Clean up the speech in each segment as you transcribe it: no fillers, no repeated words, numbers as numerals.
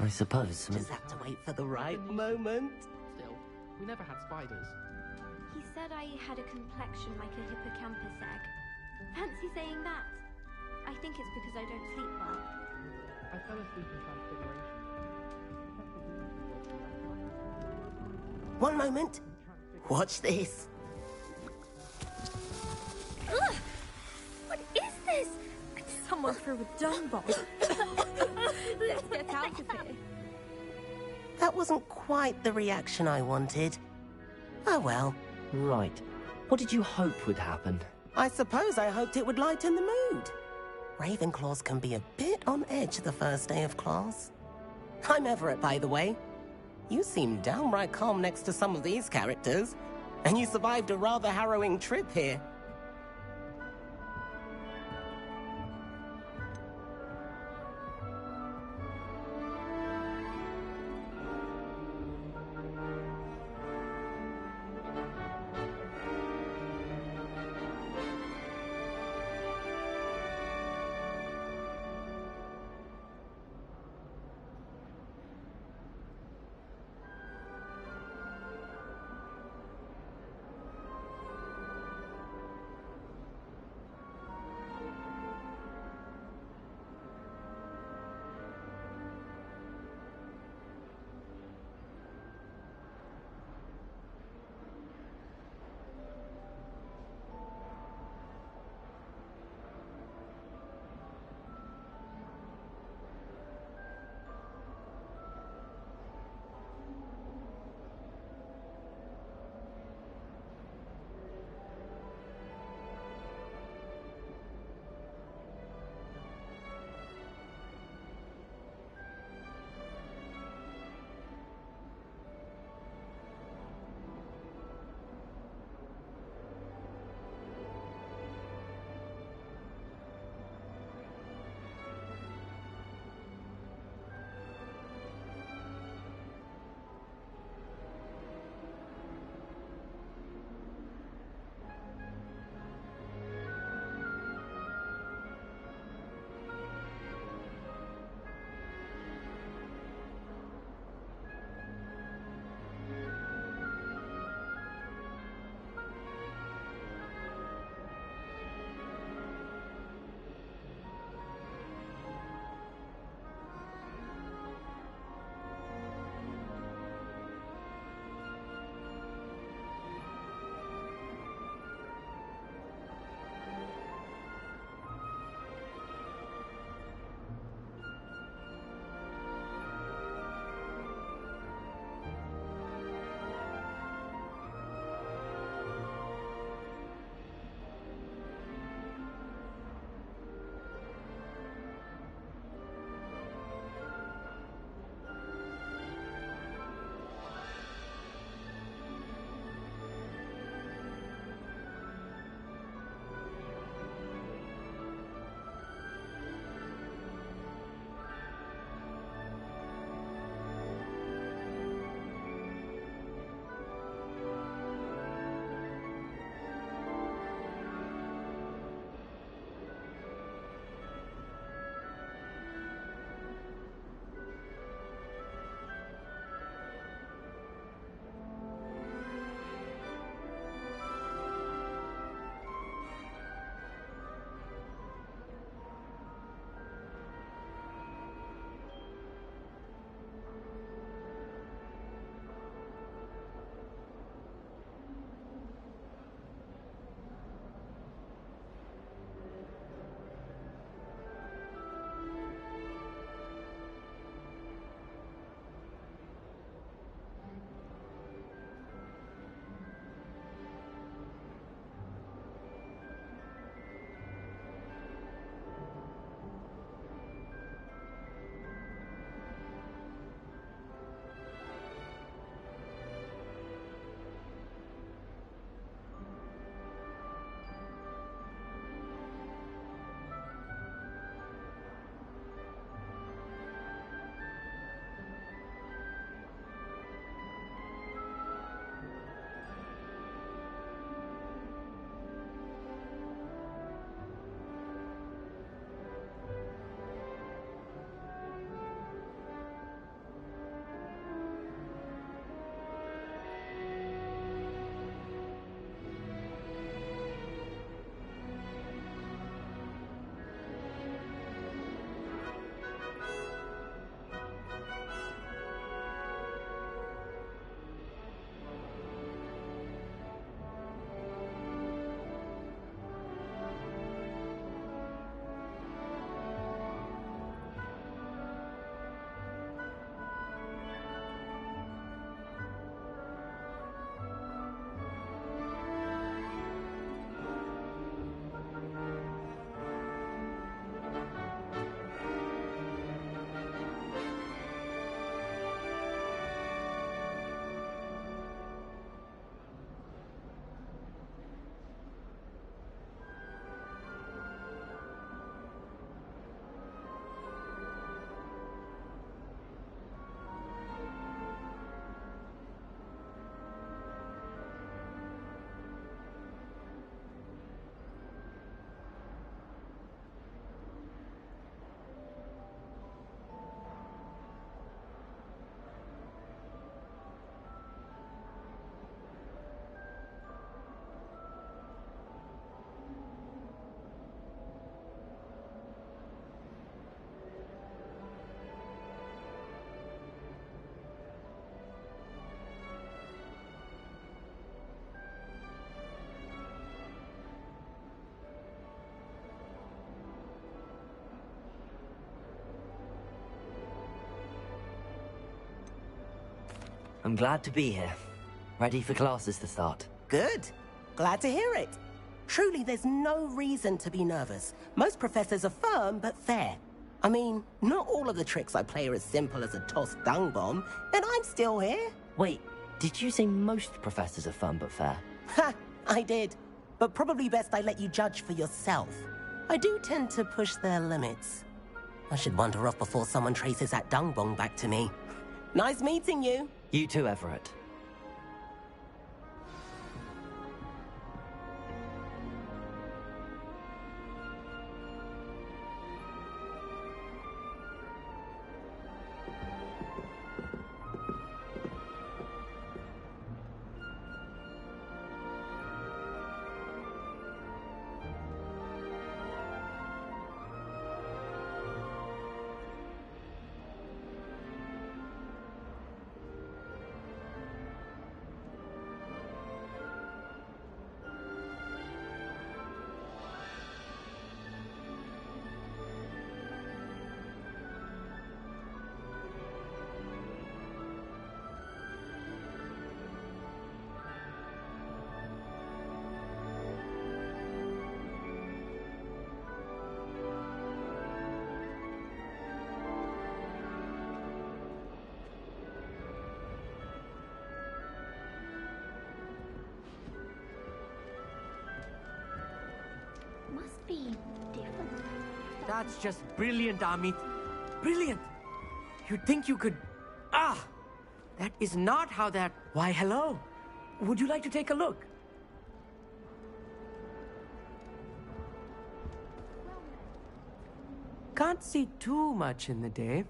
I suppose. Just have to wait for the right moment. Still, we never had spiders. He said I had a complexion like a hippocampus egg. Fancy saying that? I think it's because I don't sleep well. I fell asleep in Transfiguration. One moment. Watch this. Ugh! What is this? Someone threw a dung bomb. Let's get out of here. That wasn't quite the reaction I wanted. Oh well. Right. What did you hope would happen? I suppose I hoped it would lighten the mood. Ravenclaws can be a bit on edge the first day of class. I'm Everett, by the way. You seem downright calm next to some of these characters, and you survived a rather harrowing trip here. I'm glad to be here. Ready for classes to start. Good. Glad to hear it. Truly, there's no reason to be nervous. Most professors are firm but fair. I mean, not all of the tricks I play are as simple as a tossed dung bomb, and I'm still here. Wait, did you say most professors are fun but fair? Ha! I did. But probably best I let you judge for yourself. I do tend to push their limits. I should wander off before someone traces that dung bomb back to me. Nice meeting you. You too, Everett. Must be different. That's just brilliant, Amit. Brilliant! You'd think you could... Ah! That is not how that... Why, hello. Would you like to take a look? Can't see too much in the day.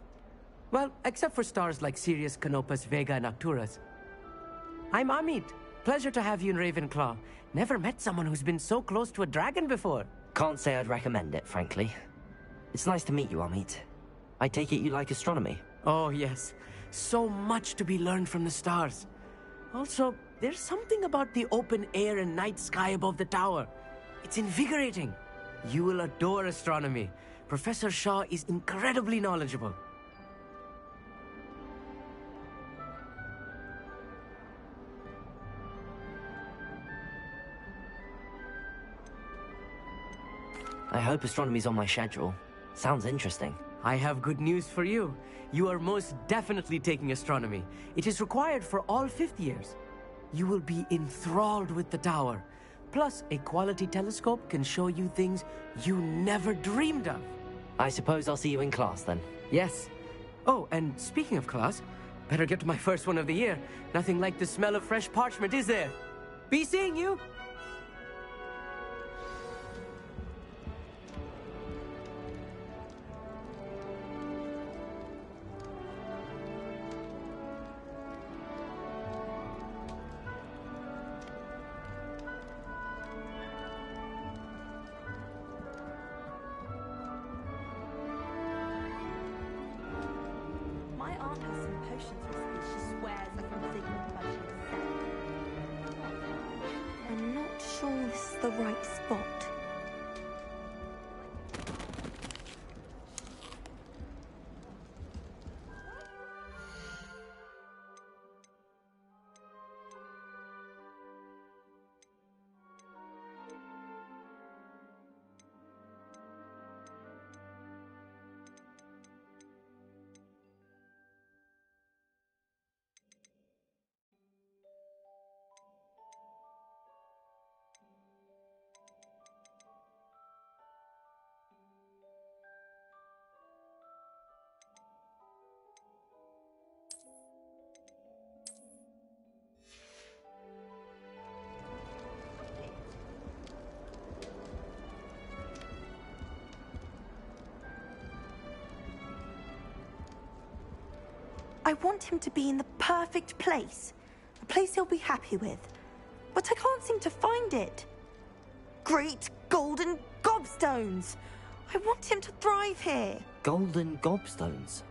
Well, except for stars like Sirius, Canopus, Vega, and Arcturus. I'm Amit. Pleasure to have you in Ravenclaw. Never met someone who's been so close to a dragon before. Can't say I'd recommend it, frankly. It's nice to meet you, Amit. I take it you like astronomy? Oh, yes. So much to be learned from the stars. Also, there's something about the open air and night sky above the tower. It's invigorating. You will adore astronomy. Professor Shaw is incredibly knowledgeable. I hope astronomy's on my schedule. Sounds interesting. I have good news for you. You are most definitely taking astronomy. It is required for all fifth years. You will be enthralled with the tower. Plus, a quality telescope can show you things you never dreamed of. I suppose I'll see you in class then. Yes. Oh, and speaking of class, better get to my first one of the year. Nothing like the smell of fresh parchment, is there? Be seeing you! My aunt has some potions recipes she swears are from Sigmund by herself. I'm not sure this is the right spot. I want him to be in the perfect place. A place he'll be happy with. But I can't seem to find it. Great golden gobstones! I want him to thrive here. Golden gobstones?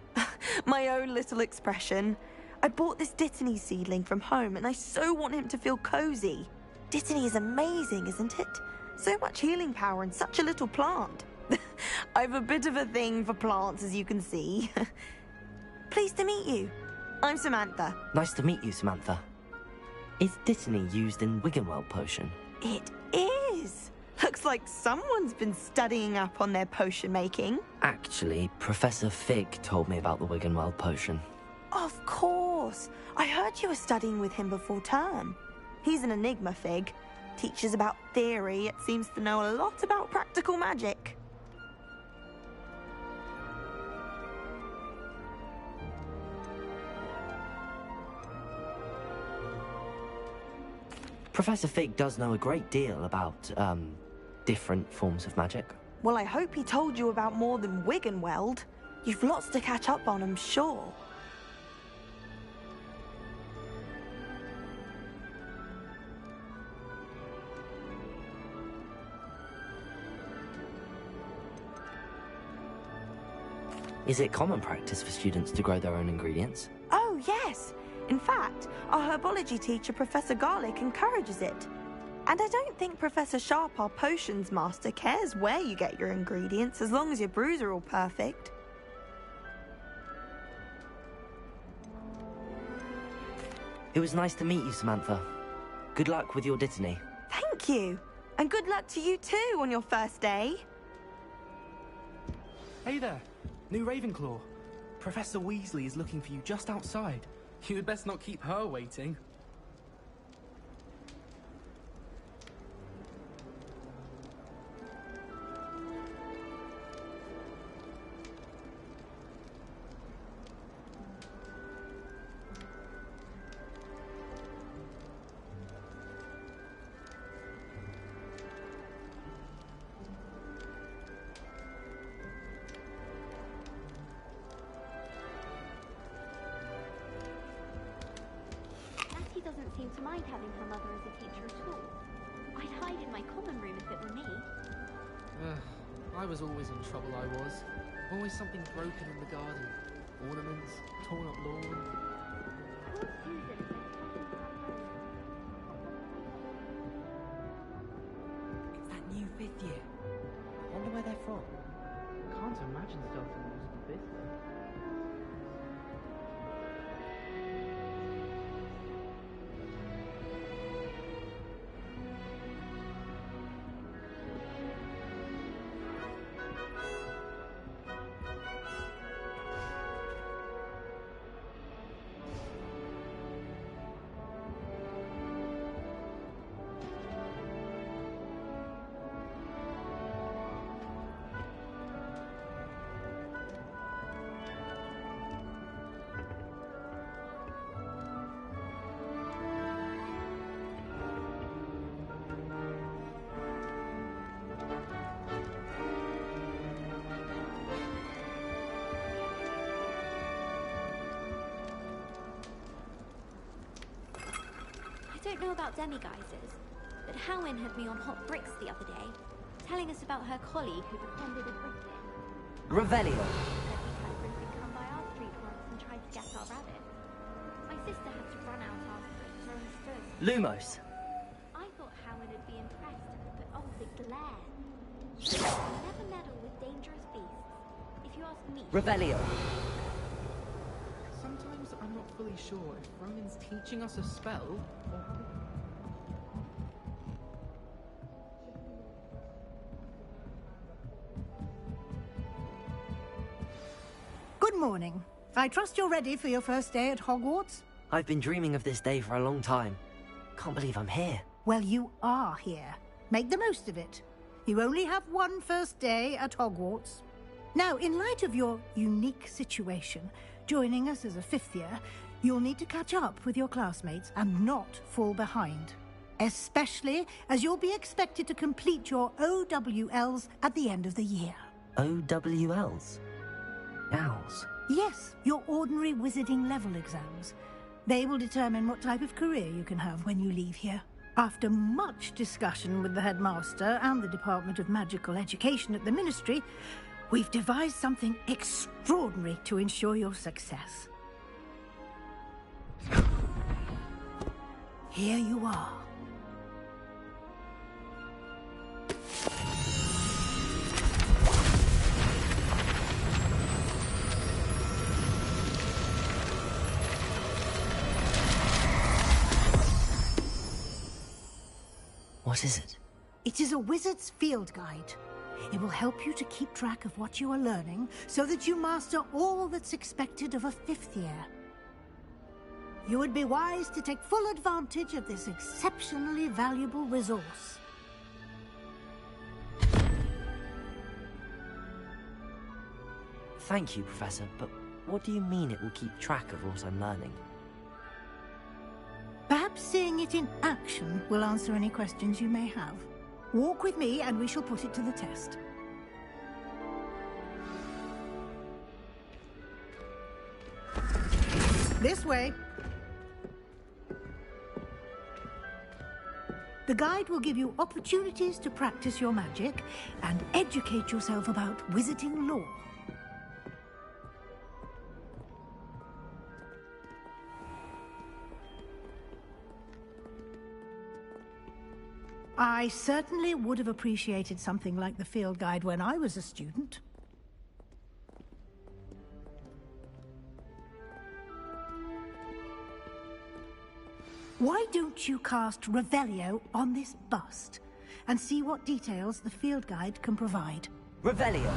My own little expression. I bought this Dittany seedling from home and I so want him to feel cozy. Dittany is amazing, isn't it? So much healing power in such a little plant. I've a bit of a thing for plants, as you can see. Pleased to meet you. I'm Samantha. Nice to meet you, Samantha. Is Dittany used in Wiggenweld potion? It is. Looks like someone's been studying up on their potion making. Actually, Professor Fig told me about the Wiggenweld potion. Of course. I heard you were studying with him before term. He's an enigma, Fig. Teaches about theory, yet seems to know a lot about practical magic. Professor Fig does know a great deal about, different forms of magic. Well, I hope he told you about more than Wiggenweld. You've lots to catch up on, I'm sure. Is it common practice for students to grow their own ingredients? Oh, yes. In fact, our herbology teacher, Professor Garlick, encourages it. And I don't think Professor Sharp, our potions master, cares where you get your ingredients, as long as your brews are all perfect. It was nice to meet you, Samantha. Good luck with your Dittany. Thank you. And good luck to you too on your first day. Hey there, new Ravenclaw. Professor Weasley is looking for you just outside. You'd best not keep her waiting. Doesn't seem to mind having her mother as a teacher at all. I'd hide in my common room if it were me. I was always in trouble, I was. Always something broken in the garden. Ornaments, torn up lawn. It's that new 5th year. I wonder where they're from. Can't imagine starting a musical business. I don't know about demiguises, but Howin had me on hot bricks the other day, telling us about her colleague who befriended a Griffin. Revelio. Said he'd had a Griffin come by our street once and tried to get our rabbit. My sister had to run out after it, so understood. Lumos. I thought Howin would be impressed, but oh, the glare. Never meddle with dangerous beasts, if you ask me. Revelio. Sometimes I'm not fully sure if Ronin's teaching us a spell or... Good morning. I trust you're ready for your first day at Hogwarts? I've been dreaming of this day for a long time. Can't believe I'm here. Well, you are here. Make the most of it. You only have one first day at Hogwarts. Now, in light of your unique situation, joining us as a 5th year, you'll need to catch up with your classmates and not fall behind. Especially as you'll be expected to complete your OWLs at the end of the year. OWLs? Owls? Yes, your ordinary wizarding level exams. They will determine what type of career you can have when you leave here. After much discussion with the headmaster and the Department of Magical Education at the Ministry, we've devised something extraordinary to ensure your success. Here you are. What is it? It is a wizard's field guide. It will help you to keep track of what you are learning so that you master all that's expected of a 5th year. You would be wise to take full advantage of this exceptionally valuable resource. Thank you, Professor, but what do you mean it will keep track of what I'm learning? Perhaps seeing it in action will answer any questions you may have. Walk with me and we shall put it to the test. This way. The guide will give you opportunities to practice your magic and educate yourself about wizarding lore. I certainly would have appreciated something like the field guide when I was a student. Why don't you cast Revelio on this bust and see what details the field guide can provide? Revelio!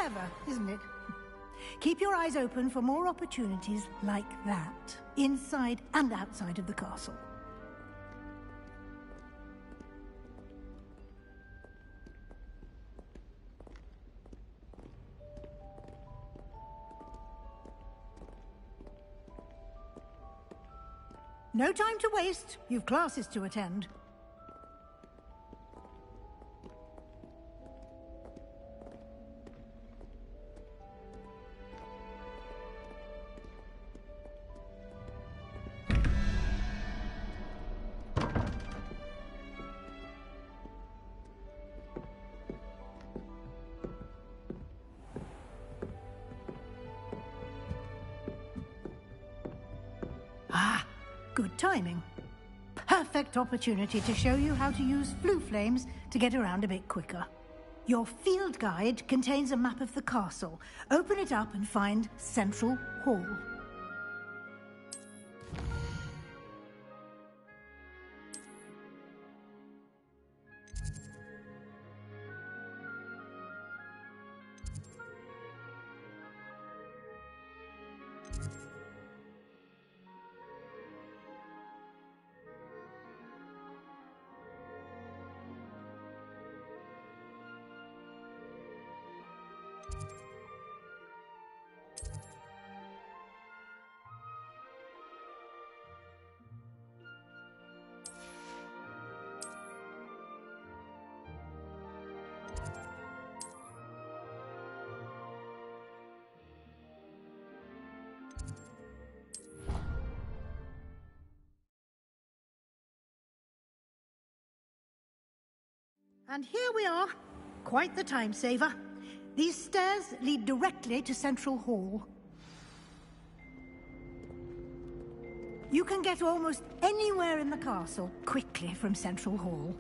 Clever, isn't it? Keep your eyes open for more opportunities like that, inside and outside of the castle. No time to waste. You've classes to attend. Good timing. Perfect opportunity to show you how to use flue flames to get around a bit quicker. Your field guide contains a map of the castle. Open it up and find Central Hall. And here we are. Quite the time saver. These stairs lead directly to Central Hall. You can get almost anywhere in the castle quickly from Central Hall.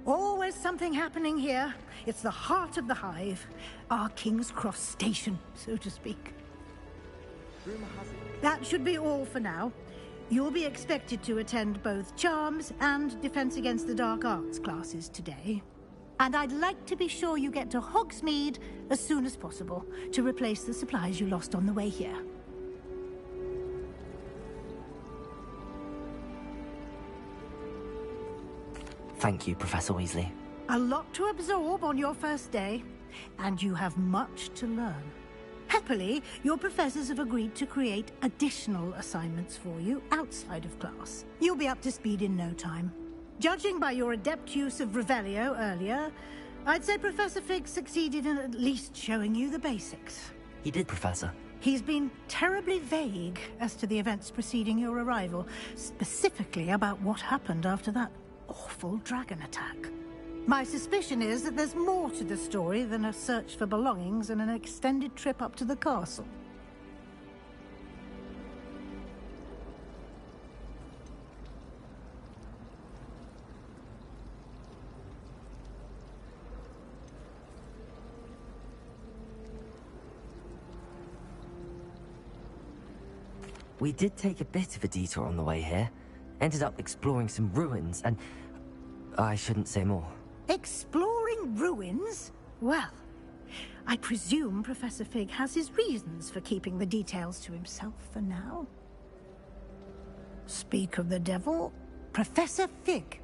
Always something happening here. It's the heart of the hive. Our King's Cross station, so to speak. That should be all for now. You'll be expected to attend both Charms and Defense Against the Dark Arts classes today. And I'd like to be sure you get to Hogsmeade as soon as possible to replace the supplies you lost on the way here. Thank you, Professor Weasley. A lot to absorb on your first day, and you have much to learn. Happily, your professors have agreed to create additional assignments for you outside of class. You'll be up to speed in no time. Judging by your adept use of Revelio earlier, I'd say Professor Fig succeeded in at least showing you the basics. He did, Professor. He's been terribly vague as to the events preceding your arrival, specifically about what happened after that awful dragon attack. My suspicion is that there's more to the story than a search for belongings and an extended trip up to the castle. We did take a bit of a detour on the way here. Ended up exploring some ruins and... I shouldn't say more. Exploring ruins? Well, I presume Professor Fig has his reasons for keeping the details to himself for now. Speak of the devil, Professor Fig.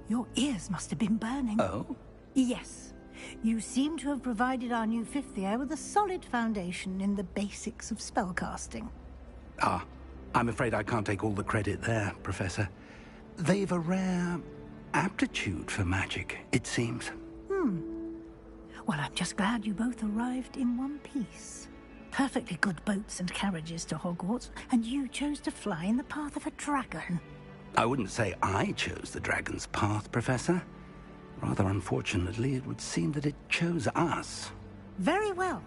Your ears must have been burning. Oh? Yes. You seem to have provided our new fifth year with a solid foundation in the basics of spellcasting. Ah, I'm afraid I can't take all the credit there, Professor. They've a rare aptitude for magic, it seems. Well, I'm just glad you both arrived in one piece. Perfectly good boats and carriages to Hogwarts, and you chose to fly in the path of a dragon. I wouldn't say I chose the dragon's path, Professor. Rather unfortunately, it would seem that it chose us. Very well.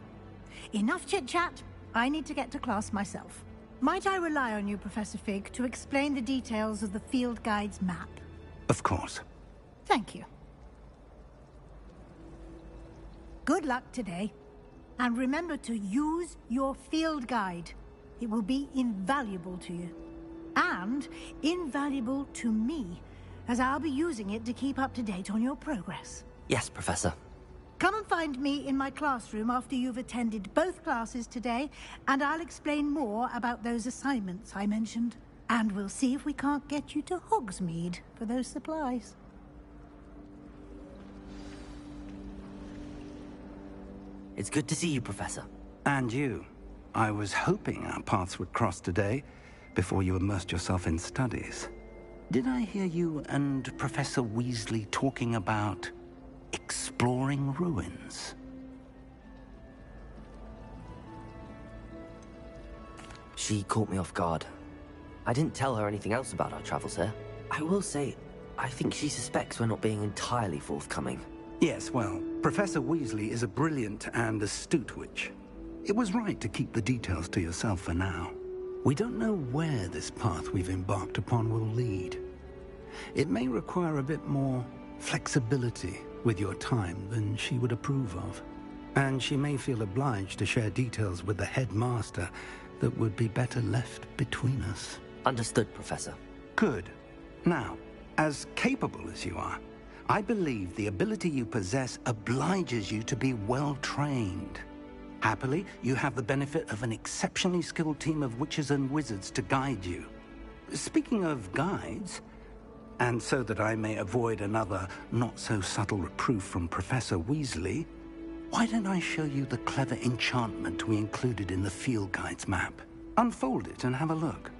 Enough chit-chat. I need to get to class myself. Might I rely on you, Professor Fig, to explain the details of the field guide's map? Of course. Thank you. Good luck today. And remember to use your field guide. It will be invaluable to you. And invaluable to me, as I'll be using it to keep up to date on your progress. Yes, Professor. Come and find me in my classroom after you've attended both classes today, and I'll explain more about those assignments I mentioned. And we'll see if we can't get you to Hogsmeade for those supplies. It's good to see you, Professor. And you. I was hoping our paths would cross today, before you immersed yourself in studies. Did I hear you and Professor Weasley talking about exploring ruins? She caught me off guard. I didn't tell her anything else about our travels here. I will say, I think she suspects we're not being entirely forthcoming. Yes, well, Professor Weasley is a brilliant and astute witch. It was right to keep the details to yourself for now. We don't know where this path we've embarked upon will lead. It may require a bit more flexibility with your time than she would approve of. And she may feel obliged to share details with the headmaster that would be better left between us. Understood, Professor. Good. Now, as capable as you are, I believe the ability you possess obliges you to be well-trained. Happily, you have the benefit of an exceptionally skilled team of witches and wizards to guide you. Speaking of guides, and so that I may avoid another not-so-subtle reproof from Professor Weasley, why don't I show you the clever enchantment we included in the field guide's map? Unfold it and have a look.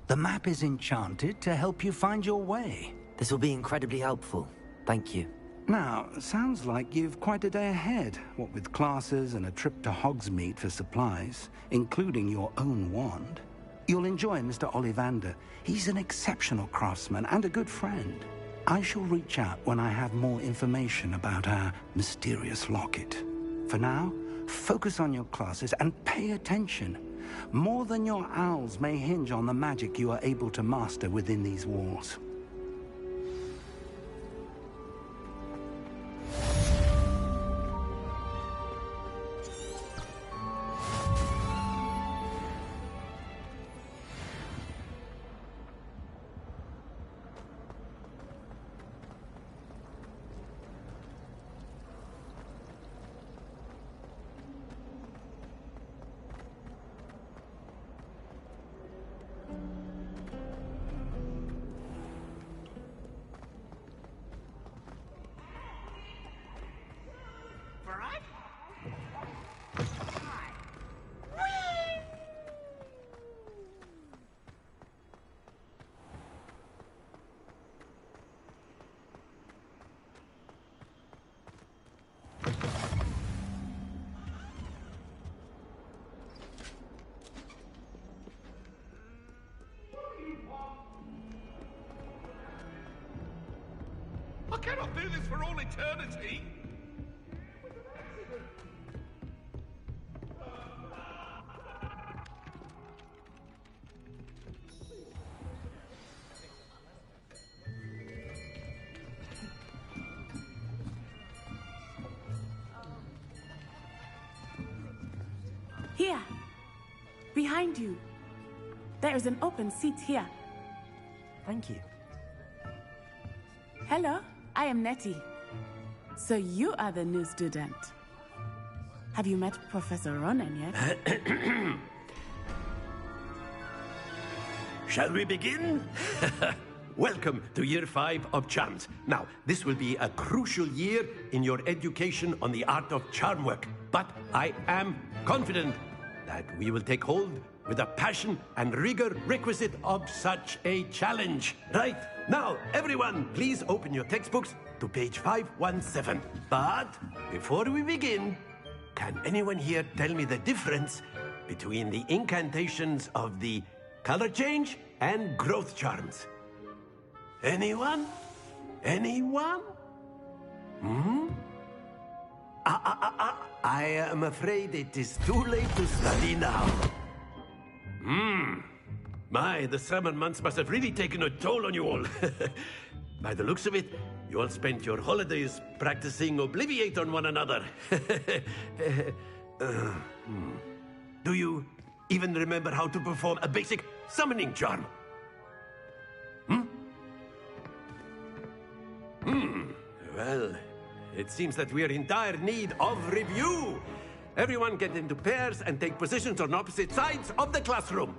The map is enchanted to help you find your way. This will be incredibly helpful. Thank you. Now, sounds like you've quite a day ahead, what with classes and a trip to Hogsmeade for supplies, including your own wand. You'll enjoy Mr. Ollivander. He's an exceptional craftsman and a good friend. I shall reach out when I have more information about our mysterious locket. For now, focus on your classes and pay attention. More than your owls may hinge on the magic you are able to master within these walls. I cannot do this for all eternity! Here! Behind you! There is an open seat here. Thank you. Hello, I am Nettie. So you are the new student. Have you met Professor Ronan yet? Shall we begin? Welcome to Year 5 of Charms. Now, this will be a crucial year in your education on the art of charm work. But I am confident that we will take hold with the passion and rigor requisite of such a challenge. Right, now, everyone, please open your textbooks to page 517. But before we begin, can anyone here tell me the difference between the incantations of the color change and growth charms? Anyone? Anyone? I am afraid it is too late to study now. My, the summer months must have really taken a toll on you all. By the looks of it, you all spent your holidays practicing Obliviate on one another. Do you even remember how to perform a basic summoning charm? Well, it seems that we are in dire need of review. Everyone get into pairs and take positions on opposite sides of the classroom.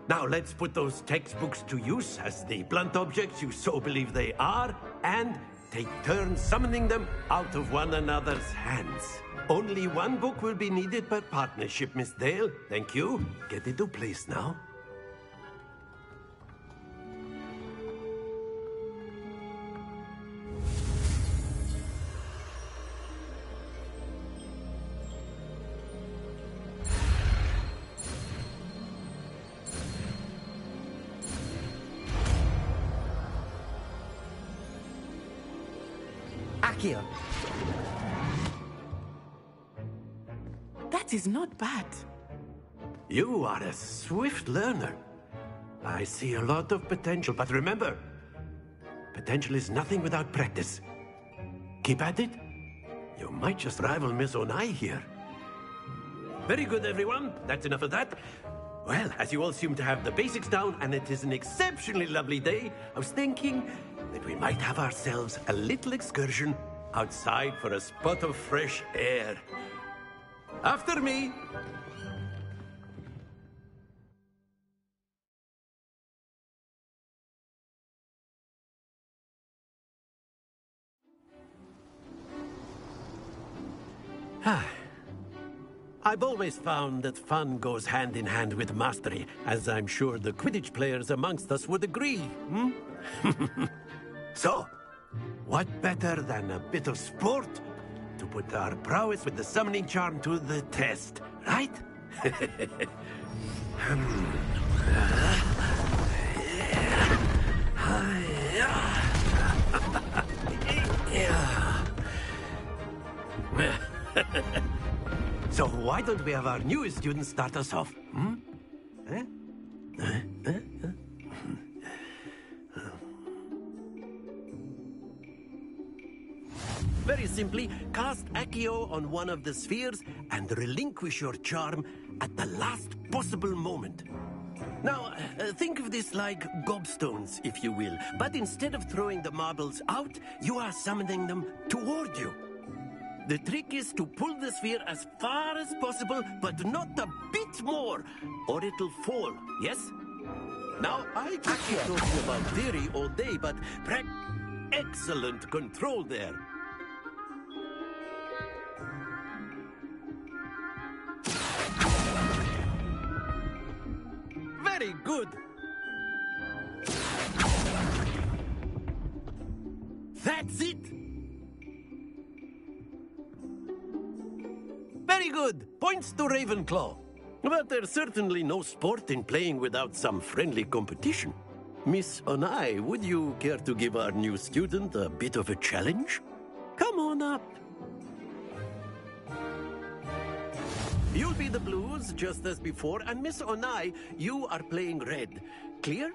Now let's put those textbooks to use as the blunt objects you so believe they are, and take turns summoning them out of one another's hands. Only one book will be needed per partnership, Miss Dale. Thank you. Get into place now. Accio. That is not bad. You are a swift learner. I see a lot of potential, but remember, potential is nothing without practice. Keep at it. You might just rival Miss Onai here. Very good, everyone. That's enough of that. Well, as you all seem to have the basics down, and it is an exceptionally lovely day, I was thinking that we might have ourselves a little excursion outside for a spot of fresh air. After me. I I've always found that fun goes hand in hand with mastery, as I'm sure the Quidditch players amongst us would agree. Hmm? So, what better than a bit of sport to put our prowess with the summoning charm to the test, right? So why don't we have our newest student start us off? Hmm? Very simply, cast Accio on one of the spheres and relinquish your charm at the last possible moment. Now, think of this like gobstones, if you will. But instead of throwing the marbles out, you are summoning them toward you. The trick is to pull the sphere as far as possible, but not a bit more, or it'll fall, yes? Now, I could keep talking about theory all day, but excellent control there. Very good. That's it. Very good. Points to Ravenclaw. But there's certainly no sport in playing without some friendly competition. Miss Onai, would you care to give our new student a bit of a challenge? Come on up. You'll be the blues, just as before, and Miss Onai, you are playing red. Clear?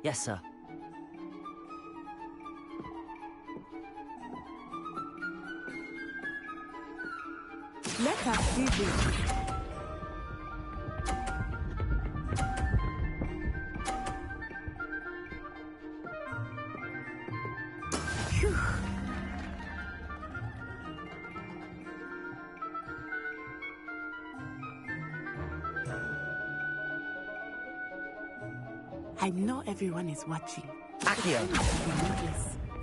Yes, sir. Let us see this. Phew. I know everyone is watching. Accio.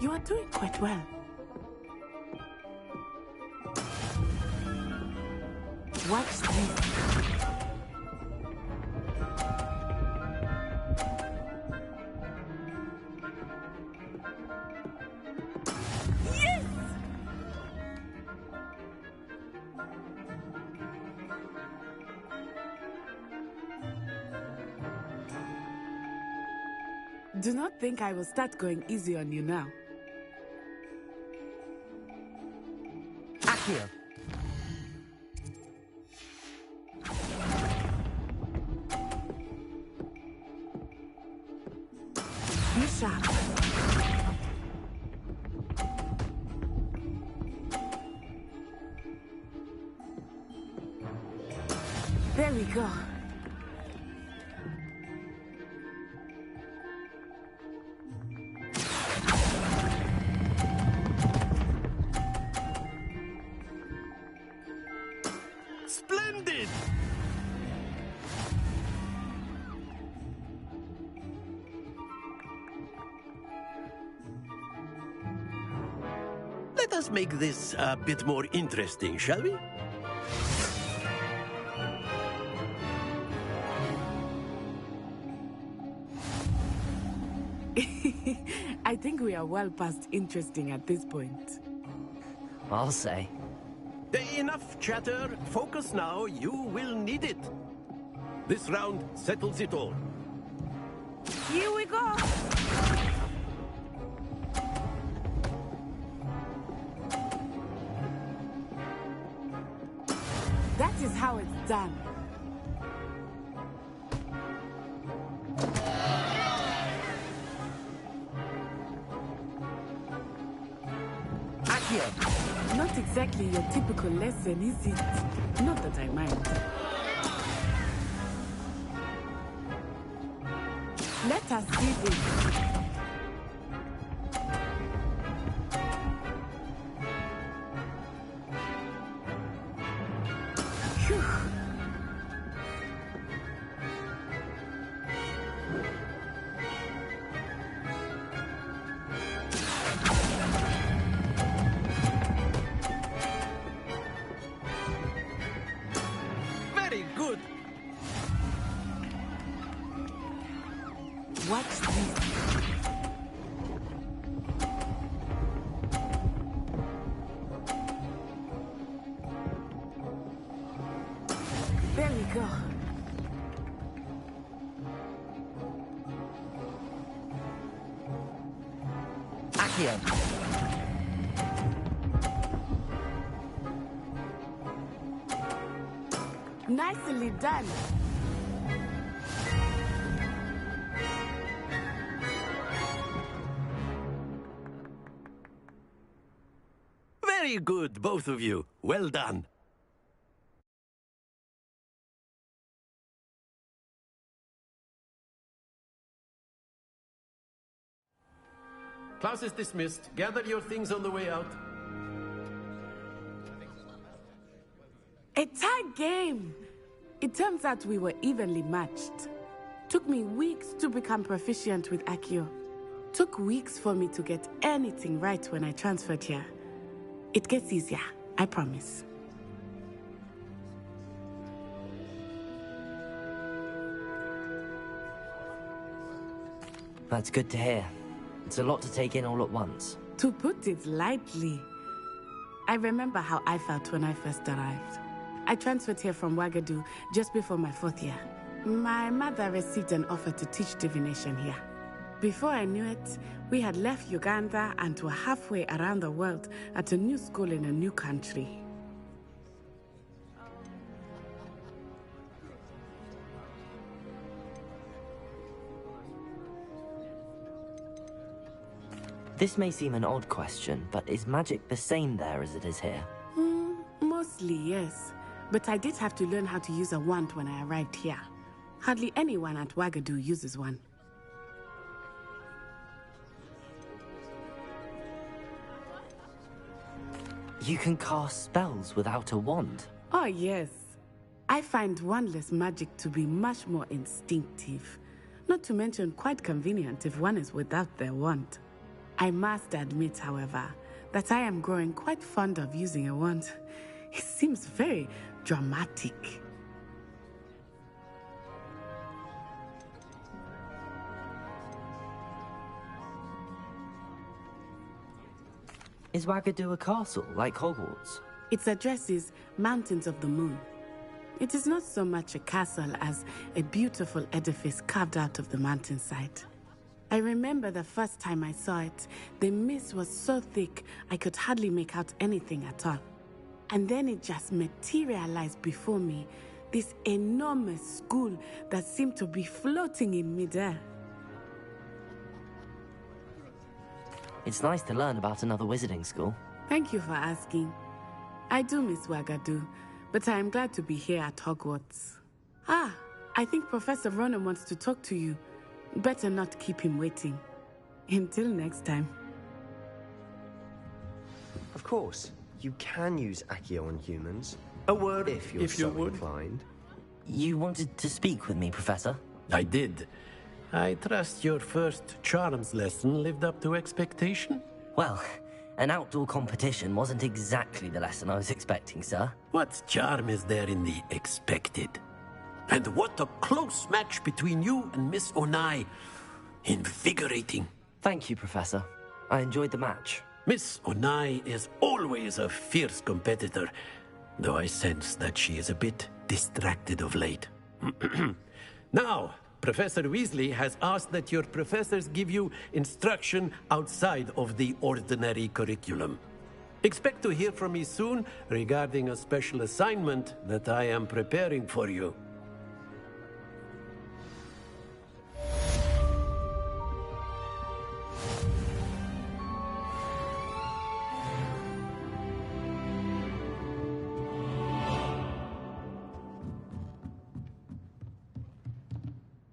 You are doing quite well. Watch this. Yes! Do not think I will start going easy on you now. Accio. Be sharp. There we go. Splendid! Let us make this a bit more interesting, shall we? I think we are well past interesting at this point. I'll say. Enough chatter. Focus now. You will need it. This round settles it all. Here we go! That is how it's done. Accio. Not exactly your typical lesson, is it? Not that I mind. Let us see this. Phew. watch this. There we go. Accio! Nicely done. Very good, both of you. Well done. Class is dismissed. Gather your things on the way out. A tight game. It turns out we were evenly matched. Took me weeks to become proficient with Accio. Took weeks for me to get anything right when I transferred here. It gets easier, I promise. That's good to hear. It's a lot to take in all at once. To put it lightly, I remember how I felt when I first arrived. I transferred here from Ouagadougou just before my 4th year. My mother received an offer to teach divination here. Before I knew it, we had left Uganda and were halfway around the world at a new school in a new country. This may seem an odd question, but is magic the same there as it is here? Mostly, yes. But I did have to learn how to use a wand when I arrived here. Hardly anyone at Ouagadougou uses one. You can cast spells without a wand? Oh, yes. I find wandless magic to be much more instinctive. Not to mention quite convenient if one is without their wand. I must admit, however, that I am growing quite fond of using a wand. It seems very dramatic. Is Ouagadougou a castle, like Hogwarts? Its address is Mountains of the Moon. It is not so much a castle as a beautiful edifice carved out of the mountainside. I remember the first time I saw it, the mist was so thick I could hardly make out anything at all. And then it just materialized before me, this enormous school that seemed to be floating in midair. It's nice to learn about another wizarding school. Thank you for asking. I do miss Ouagadougou, but I am glad to be here at Hogwarts. Ah, I think Professor Ronan wants to talk to you. Better not keep him waiting. Until next time. Of course, you can use Accio on humans. A word if you're so inclined. You wanted to speak with me, Professor? I did. I trust your first charms lesson lived up to expectation? Well, an outdoor competition wasn't exactly the lesson I was expecting, sir. What charm is there in the expected? And what a close match between you and Miss Onai. Invigorating. Thank you, Professor. I enjoyed the match. Miss Onai is always a fierce competitor, though I sense that she is a bit distracted of late. Now, Professor Weasley has asked that your professors give you instruction outside of the ordinary curriculum. Expect to hear from me soon regarding a special assignment that I am preparing for you.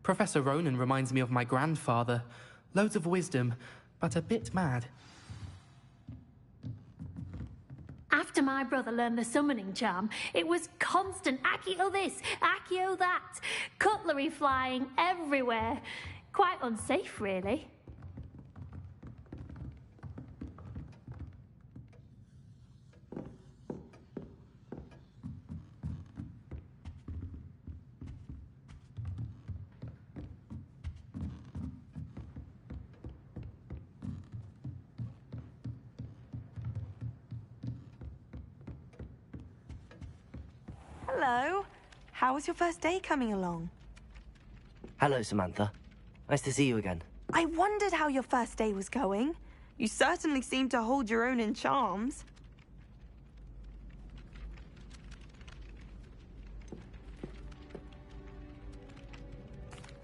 Professor Ronan reminds me of my grandfather. Loads of wisdom, but a bit mad. After my brother learned the summoning charm, it was constant Accio this, Accio that. Cutlery flying everywhere. Quite unsafe, really. Hello. How was your first day coming along? Hello, Samantha. Nice to see you again. I wondered how your first day was going. You certainly seem to hold your own in charms.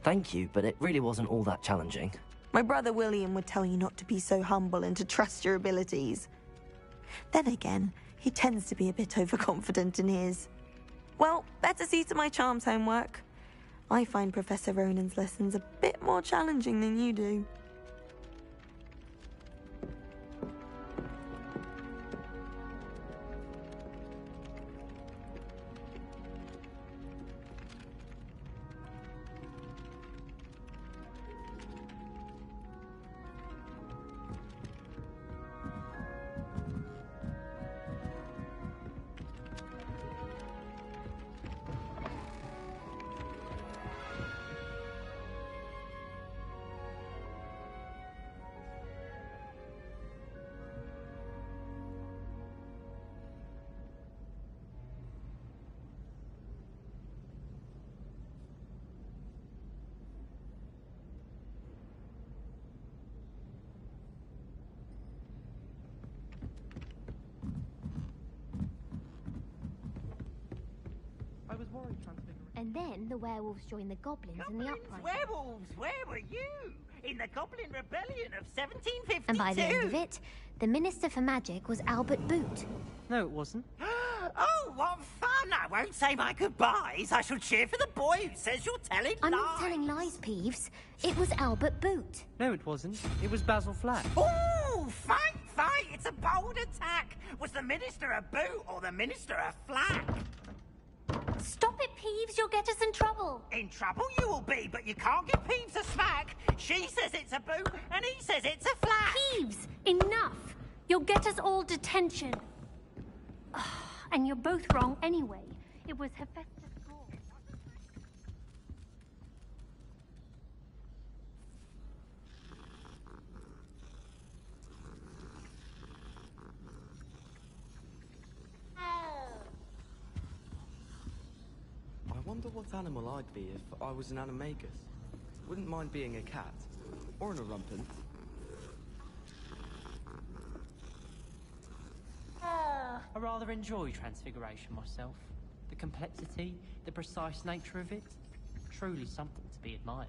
Thank you, but it really wasn't all that challenging. My brother William would tell you not to be so humble and to trust your abilities. Then again, he tends to be a bit overconfident in his. Well, better see to my charms homework. I find Professor Ronan's lessons a bit more challenging than you do. And then the werewolves joined the goblins in the uprising. Werewolves, where were you? In the Goblin Rebellion of 1752? And by the end of it, the Minister for Magic was Albert Boot. No, it wasn't. Oh, what fun! I won't say my goodbyes. I shall cheer for the boy who says you're telling I'm lies. not telling lies, Peeves. It was Albert Boot. No, it wasn't. It was Basil Flack. Oh, fight! It's a bold attack. Was the Minister a boot or the Minister a flack? Stop it, Peeves. You'll get us in trouble. In trouble you will be, but you can't give Peeves a smack. She says it's a boot, and he says it's a flack. Peeves, enough. You'll get us all detention. And you're both wrong anyway. It was Hephaestus' call. I wonder what animal I'd be if I was an animagus. Wouldn't mind being a cat. Or an orumpant. I rather enjoy Transfiguration myself. The complexity, the precise nature of it, truly something to be admired.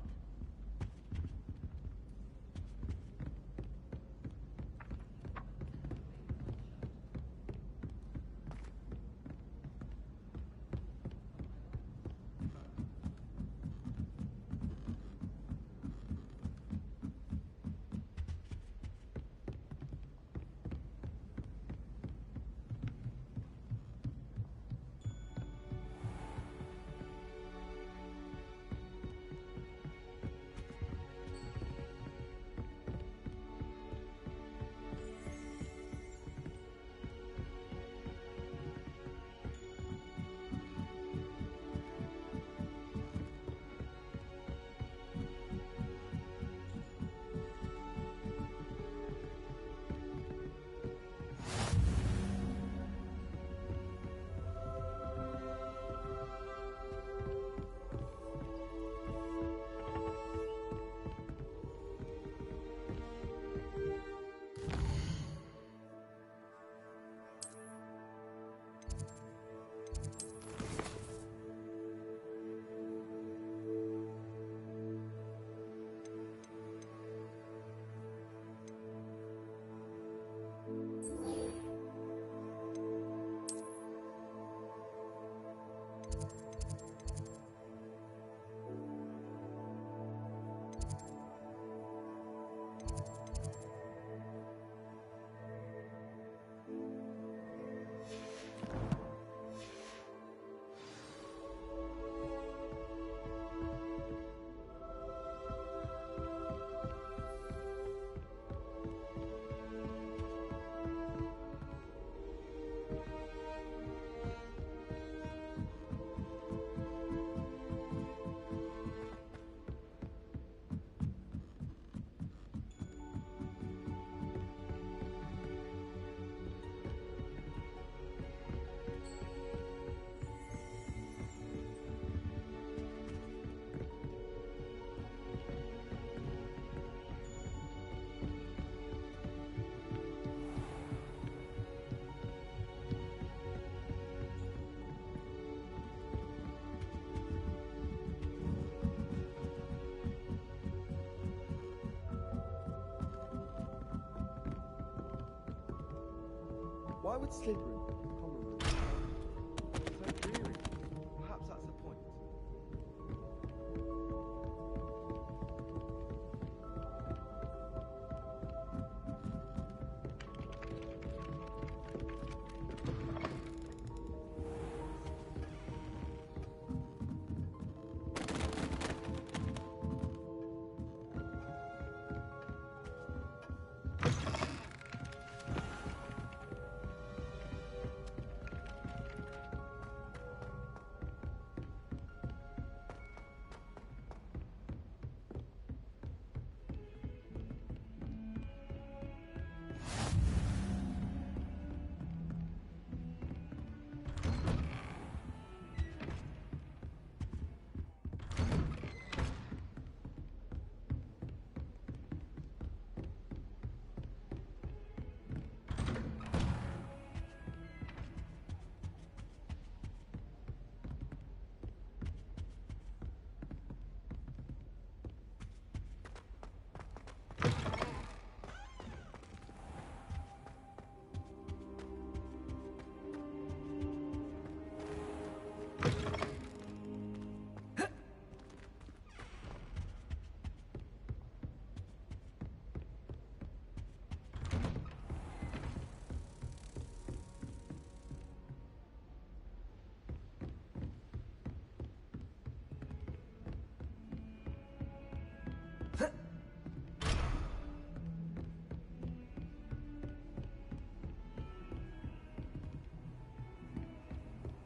Why would Slytherin pick a common room? So really, perhaps that's the point.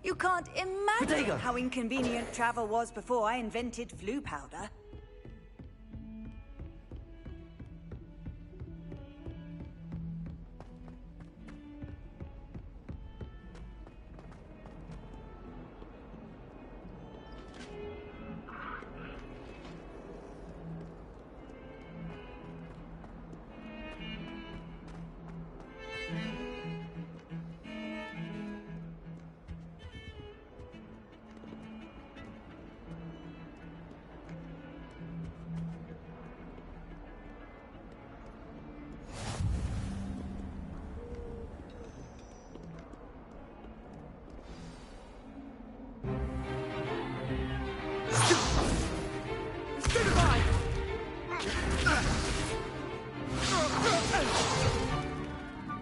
You can't imagine how inconvenient travel was before I invented flu powder.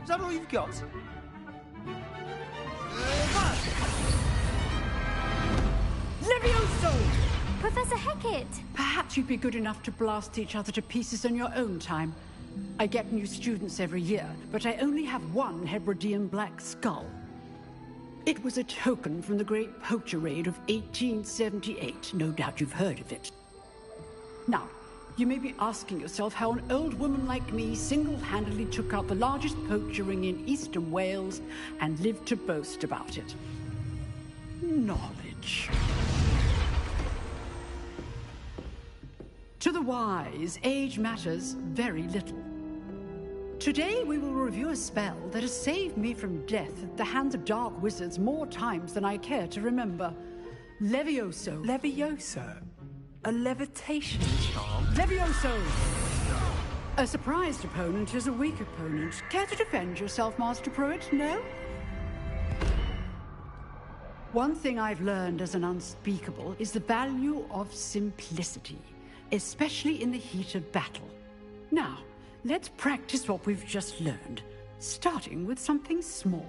Is that all you've got? Levioso! Professor Hecat! Perhaps you'd be good enough to blast each other to pieces on your own time. I get new students every year, but I only have one Hebridean black skull. It was a token from the Great Poacher Raid of 1878. No doubt you've heard of it. Now, you may be asking yourself how an old woman like me single-handedly took out the largest poacher ring in eastern Wales and lived to boast about it. Knowledge. To the wise, age matters very little. Today we will review a spell that has saved me from death at the hands of dark wizards more times than I care to remember. Levioso. Levioso? A levitation charm? Levioso! A surprised opponent is a weak opponent. Care to defend yourself, Master Pruitt? No? One thing I've learned as an unspeakable is the value of simplicity, especially in the heat of battle. Now, let's practice what we've just learned, starting with something small.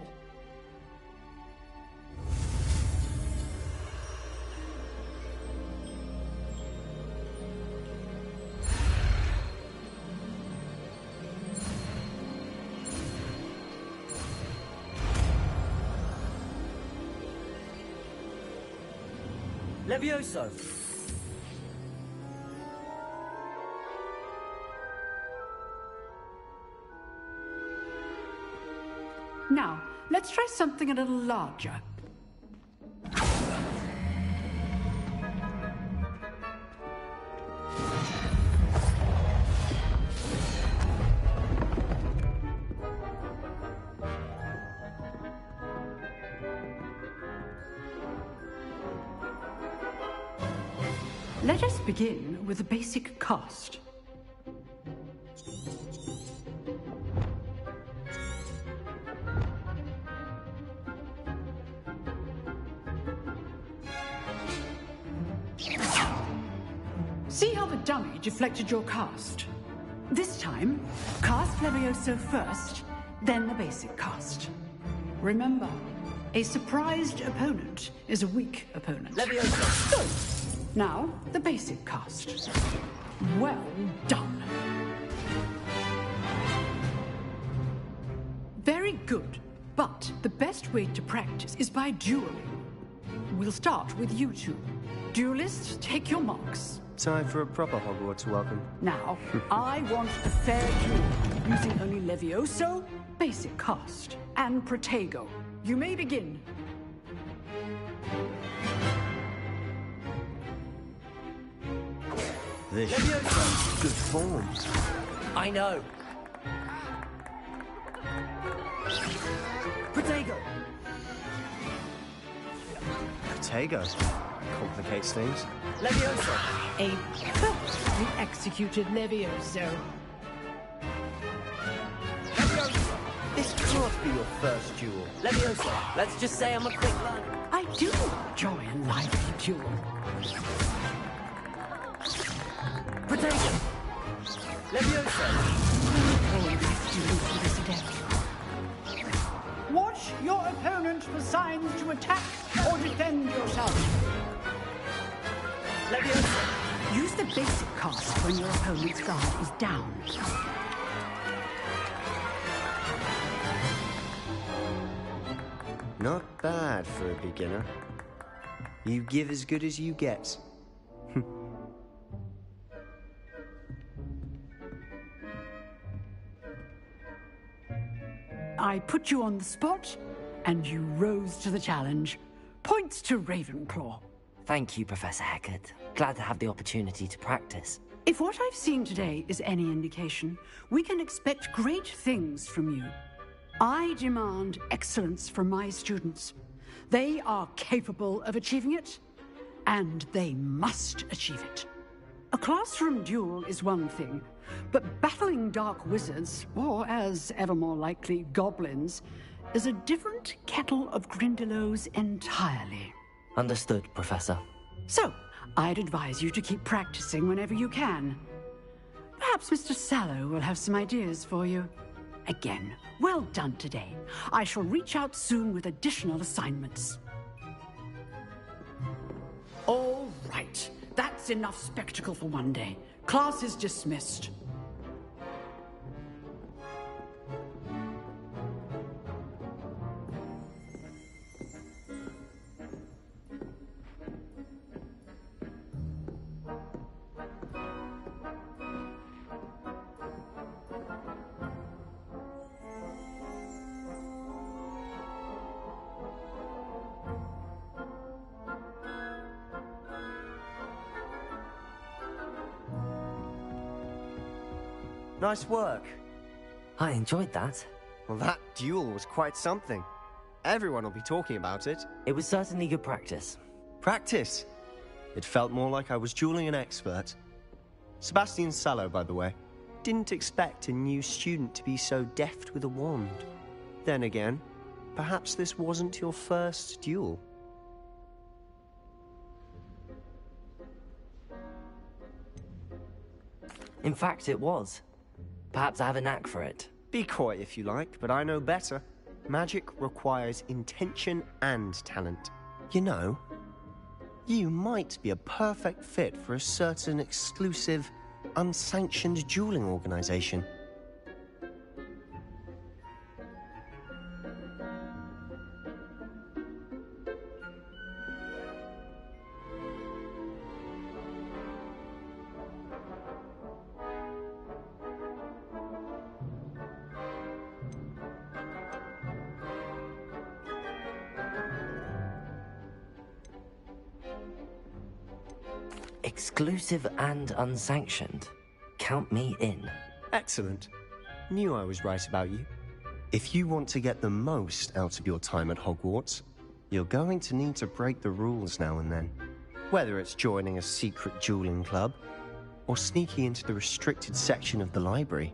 Levioso! Now, let's try something a little larger. Let us begin with the basic cast. See how the dummy deflected your cast? This time, cast Levioso first, then the basic cast. Remember, a surprised opponent is a weak opponent. Levioso! Good. Now, the basic cast. Well done. Very good, but the best way to practice is by dueling. We'll start with you two. Duelists, take your marks. Time for a proper Hogwarts welcome. Now, I want a fair duel, using only Levioso, basic cast, and Protego. You may begin. This is good form. I know. Protego! Protego. Complicates things. Levioso! A perfectly executed Levioso. Levioso! This can't be your first duel. Levioso, let's just say I'm a quick learner. I do enjoy a lively duel. Protego! Levioso! Watch your opponent for signs to attack or defend yourself. Levioso! Use the basic cast when your opponent's guard is down. Not bad for a beginner. You give as good as you get. I put you on the spot, and you rose to the challenge. Points to Ravenclaw. Thank you, Professor Hecat. Glad to have the opportunity to practice. If what I've seen today is any indication, we can expect great things from you. I demand excellence from my students. They are capable of achieving it, and they must achieve it. A classroom duel is one thing, but battling dark wizards, or as ever more likely, goblins, is a different kettle of Grindylows entirely. Understood, Professor. So, I'd advise you to keep practicing whenever you can. Perhaps Mr. Sallow will have some ideas for you. Again, well done today. I shall reach out soon with additional assignments. All right. That's enough spectacle for one day. Class is dismissed. Nice work. I enjoyed that. Well, that duel was quite something. Everyone will be talking about it. It was certainly good practice. Practice? It felt more like I was dueling an expert. Sebastian Sallow, by the way. Didn't expect a new student to be so deft with a wand. Then again, perhaps this wasn't your first duel. In fact, it was. Perhaps I have a knack for it. Be coy if you like, but I know better. Magic requires intention and talent. You know, you might be a perfect fit for a certain exclusive, unsanctioned dueling organization. Exclusive and unsanctioned. Count me in. Excellent. Knew I was right about you. If you want to get the most out of your time at Hogwarts, you're going to need to break the rules now and then. Whether it's joining a secret dueling club, or sneaking into the restricted section of the library,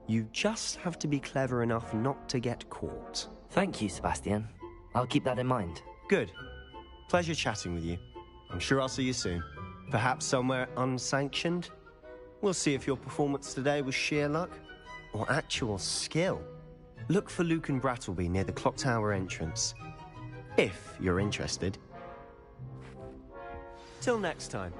you just have to be clever enough not to get caught. Thank you, Sebastian. I'll keep that in mind. Good. Pleasure chatting with you. I'm sure I'll see you soon. Perhaps somewhere unsanctioned? We'll see if your performance today was sheer luck or actual skill. Look for Luke and Brattleby near the clock tower entrance, if you're interested. Till next time.